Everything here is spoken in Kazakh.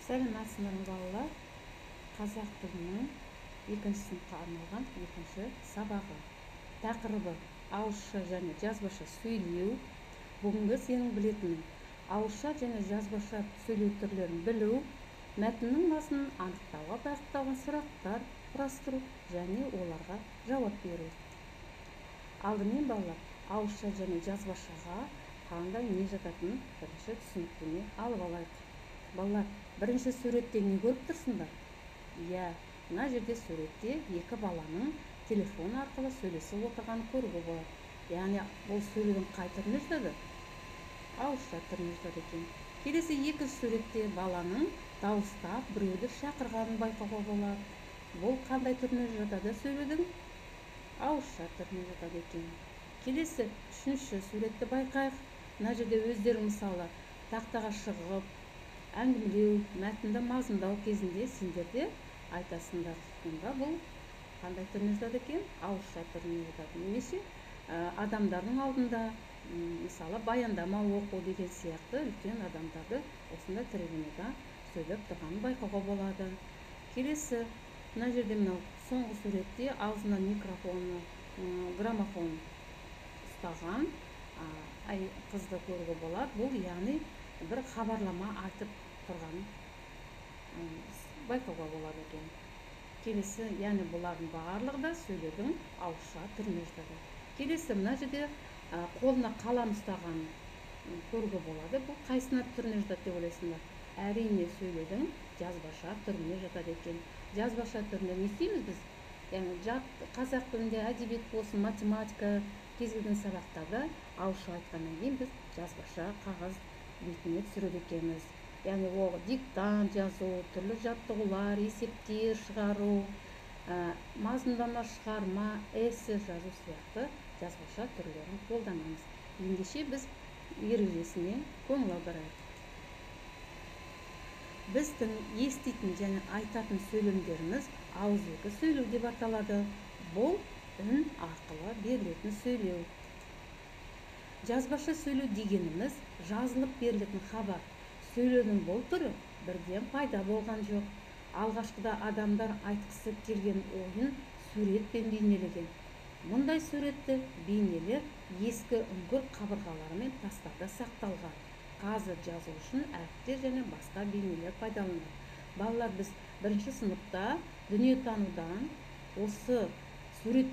Сәлеметсіздер балалар. Қазақ тілінің 2 сыныпқа арналған 2 сабағы. Тақырыбы ауызша және жазбаша сөйлеу. Бүгінгі сенің білетін ауызша және жазбаша сөйлеу түрлерін білу, мәтіннің басын анықтауға бағытталған сұрақтар құрастыру және оларға жауап беру. Алдымен балалар, ауызша және жазбашаға қандай не жататынын бірінші түсініктеме алып алайық. Балалар, бірінші суретте не көріп тұрсыңдар? Иә, мына жерде суретте екі баланың телефон арқылы сөйлесіп отырғанын көруге болады. Яғни бұл сөйлеудің қай түріне жатады? Ауызша түріне жатады екен. Келесі екінші суретте баланың дауыстап біреуді шақырғанын байқауға болады. Бұл қандай түріне жатады сөйлеудің? Ауызша түріне жатады екен. Келесі үшінші суретті байқайық. Мына жерде өздері мысалы тақтаға шығып әңгімелеу, мәтінді мазмұндау кезінде сендер де айтасыңдар. Сонда бұл қандай түріне жатады екен? Ауызша түріне жатады. Немесе адамдардың алдында, мысалы баяндама оқу деген сияқты үлкен адамдарды осындай терминде сөйлеп тұрғанын байқауға болады. Келесі, мына жерде мынау соңғы суретте аузына микрофоны, граммофон ұстаған қызды көруге болады. Бұл яғни бір хабарлама айтып тұрғанын байқауға болады екен. Келесі, яғни бұлардың барлығы да сөйлеудің ауызша түріне жатады. Келесі, мына жерде қолына қалам ұстаған көруге болады. Бұл қайсына түріне жатады деп ойлайсыңдар? Әрине сөйлеудің жазбаша түріне жатады екен. Жазбаша түрінде не істейміз біз? Яғни қазақ тілінде әдебиет болсын, математика кез келген сабақтарда ауызша айтқаннан кейін біз жазбаша қағаз бетіне түсіреді екенбіз. Яғни ол диктант жазу, түрлі жаттығулар, есептер шығару, мазмұндама шығарма, эссе жазу сияқты жазбаша түрлерін қолданамыз. Ендеше біз ережесіне көңіл аударайық. Біздің еститін және айтатын сөйлемдеріміз ауызекі сөйлеу деп аталады. Бұл үн арқылы берілетін сөйлеу. Жазбаша сөйлеу дегеніміз жазылып берілетін хабар. Сөйлеудің бұл түрі бірден пайда болған жоқ. Алғашқыда адамдар айтқысы келген ойын суретпен бейнелеген. Мұндай суретті бейнелер ескі үңгір қабырғалары мен тастарда сақталған. Қазір жазу үшін әріптер және басқа бейнелер пайдаланылады. Балалар, біз бірінші сыныпта дүниетанудан осы сурет